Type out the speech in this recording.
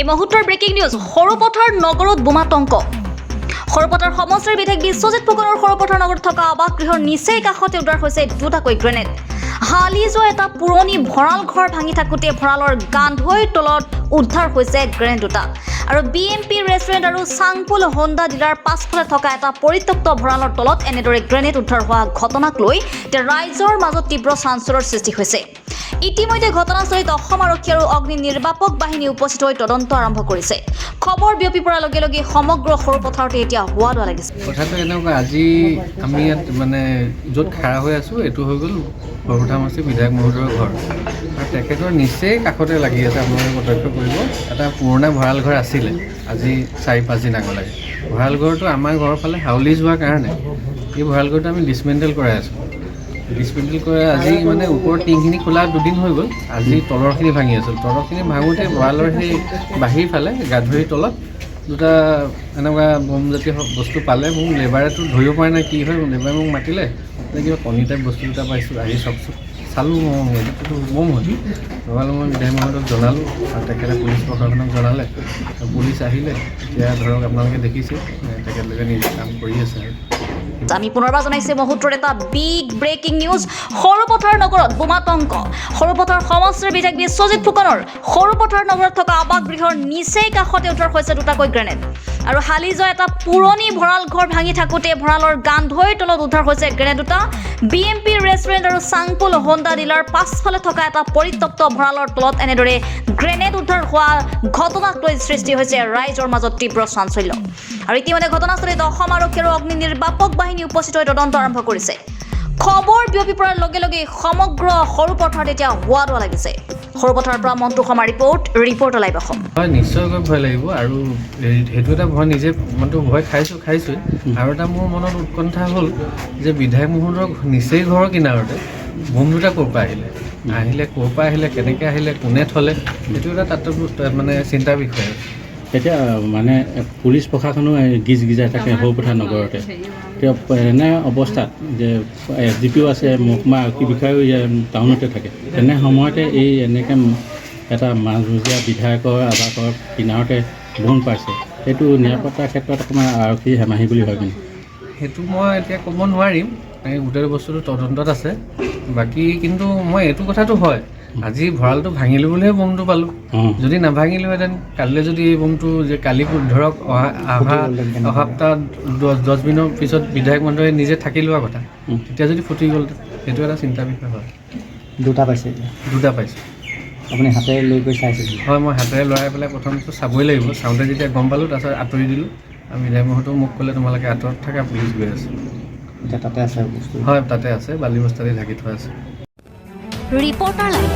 এই মুহূৰ্তৰ breaking news Sarupathar নগৰত বোমাতংক সৰুপথাৰ সমষ্টিৰ বিধায়ক বিশ্বজিৎ ফুকনৰ সৰুপথাৰ নগৰত থকা আৱাস গৃহৰ নিচেই কাষতে উদ্ধাৰ হৈছে দুটাকৈ গ্ৰেনেড হালি যোৱা এটা পুৰণি ভঁৰাল ঘৰ ভাঙি থাকোঁতে ভঁৰালৰ গান্ধৈৰ তলত উদ্ধাৰ হৈছে গ্ৰেনেড দুটা আৰু বিএমপি ৰেষ্টুৰেণ্ট আৰু চাংপুল হোণ্ডা ডিলাৰ পাছফালে থকা এটা পৰিত্যক্ত ভঁৰালৰ তলত এনেদৰে গ্ৰেনেড উদ্ধাৰ হোৱা ঘটনাক লৈ ৰাইজৰ মাজত তীব্ৰ চাঞ্চল্যৰ সৃষ্টি হৈছে ইতিমধ্যে ঘটনাস্থলীত অসম আৰক্ষী আৰু অগ্নি নিৰ্বাপক বাহিনী উপস্থিত হৈ তদন্ত আৰম্ভ কৰিছে খবৰ বিয়পি পৰাৰ লগে লগে সমগ্ৰ সৰুপথাৰতে এতিয়া হোৱা দোৱা লাগিছে কথাটো এনেকুৱা আজি আমি ইয়াত মানে য'ত খাৰা হৈ আছোঁ এইটো হৈ গ'ল সৰুপথাৰ সমষ্টিৰ বিধায়ক মহোদয়ৰ ঘৰ আৰু তেখেতৰ নিচেই কাষতে লাগি আছে আপোনালোকে প্ৰত্যক্ষ কৰিব এটা পুৰণা ভঁৰাল ঘৰ আছিলে আজি 4-5 দিন আগলৈকে ভঁৰাল ঘৰটো আমাৰ ঘৰৰ ফালে হাউলি যোৱাৰ কাৰণে এই ভঁৰাল ঘৰটো আমি ডিছমেণ্টেল কৰাই আছোঁ ডিছমেণ্টেল কৰে আজি মানে ওপৰৰ টিংখিনি খোলা 2 দিন হৈ গ'ল আজি তলৰখিনি ভাঙি আছিল তলৰখিনি ভাঙোতে ভঁৰালৰ সেই বাহিৰ ফালে গাধৰিৰ তলত দুটা এনেকুৱা বমজাতীয় বস্তু পালে মোক লেবাৰেতো ধৰিব পৰা নাই কি হয় লেবাৰে মোক মাতিলে কিবা কণী টাইপ বস্তু দুটা পাইছোঁ আহি চাওকচোন চালোঁ এইটো বম হ'ল লগালোঁ মই বিধায়ক মহোদয়ক জনালোঁ আৰু তেখেতে পুলিচ প্ৰশাসনক জনালে পুলিচ আহিলে এতিয়া ধৰক আপোনালোকে দেখিছে তেখেতলোকে নিজে কাম কৰি আছে আমি পুনৰবাৰ জনাইছে মুহূৰ্তৰ এটা বিগ ব্ৰেকিং নিউজ সৰুপথাৰ নগৰত বোমাতংক সৰুপথাৰ সমষ্টিৰ বিধায়ক বিশ্বজিৎ ফুকনৰ সৰুপথাৰ নগৰত থকা আৱাস গৃহৰ নিচেই কাষতে উদ্ধাৰ হৈছে দুটাকৈ গ্ৰেনেড আৰু হালি যোৱা এটা পুৰণি ভঁৰাল ঘৰ ভাঙি থাকোঁতে ভঁৰালৰ গান্ধৈৰ তলত উদ্ধাৰ হৈছে গ্ৰেনেড দুটা বিএমপি ৰেষ্টুৰেণ্ট আৰু চাংপুল হোণ্ডা ডিলাৰ পাছফালে থকা এটা পৰিত্যক্ত ভঁৰালৰ তলত এনেদৰে গ্ৰেনেড উদ্ধাৰ হোৱা ঘটনাক লৈ সৃষ্টি হৈছে ৰাইজৰ মাজত তীব্ৰ চাঞ্চল্য আৰু ইতিমধ্যে ঘটনাস্থলীত অসম আৰক্ষী আৰু অগ্নি নিৰ্বাপক বাহিনী উপস্থিত হৈ তদন্ত আৰম্ভ কৰিছে খবৰ বিয়পি পৰাৰ লগে লগে সমগ্ৰ সৰুপথাৰত এতিয়া হোৱা দোৱা লাগিছে সৰুপথাৰৰ পৰা মন্টু শৰ্মা ৰিপৰ্ট লাইভ অসম হয় নিশ্চয়কৈ ভয় লাগিব আৰু সেইটো এটা ভয় নিজে মইতো ভয় খাইছোঁৱে আৰু এটা মোৰ মনত উৎকণ্ঠা হ'ল যে বিধায়ক মহোদয়ৰ নিচেই ঘৰৰ কিনাৰতে বোম দুটা ক'ৰ পৰা আহিলে কেনেকৈ আহিলে কোনে থলে সেইটো এটা তাত মানে চিন্তাৰ বিষয় এতিয়া মানে পুলিচ প্ৰশাসনো গিজ গিজাই থাকে সৰুপথাৰ নগৰতে এতিয়া এনে অৱস্থাত যে SDPও আছে মহকুমা আৰক্ষী বিষয়াও টাউনতে থাকে তেনে সময়তে এই এনেকৈ এটা মাজমজিয়া বিধায়কৰ আৱাসৰ কিনাৰতে বোম পাইছে সেইটো নিৰাপত্তাৰ ক্ষেত্ৰত অকণমান আৰক্ষী হেমাহি বুলি ভাবে সেইটো মই এতিয়া ক'ব নোৱাৰিম গোটেই বস্তুটো তদন্তত আছে বাকী কিন্তু মই এইটো কথাটো হয় আজি ভঁৰালটো ভাঙিলো বুলিহে বোমটো পালোঁ যদি নাভাঙিলোহেঁতেন কালিলৈ যদি এই বোমটো যে কালি ধৰক অহা সপ্তাহ 10 দিনৰ পিছত বিধায়ক মহোদয়ে নিজে থাকি লোৱা কথা তেতিয়া যদি ফুটি গ'ল সেইটো এটা চিন্তাৰ বিষয় হয় দুটা পাইছোঁ আপুনি হাতেৰে লৈ গৈ চাইছে হয় মই হাতেৰে লৰাই পেলাই প্ৰথমটো চাবই লাগিব চাওঁতে যেতিয়া গম পালোঁ তাৰপিছত আঁতৰি দিলোঁ আৰু বিধায়ক মহোদয়েও মোক ক'লে তোমালোকে আঁতৰত থকা পুলিচ গৈ আছে এতিয়া তাতে আছে বস্তু হয় তাতে আছে বালি বস্তাতে ঢাকি থোৱা আছে ৰিপৰ্টাৰ লাইভ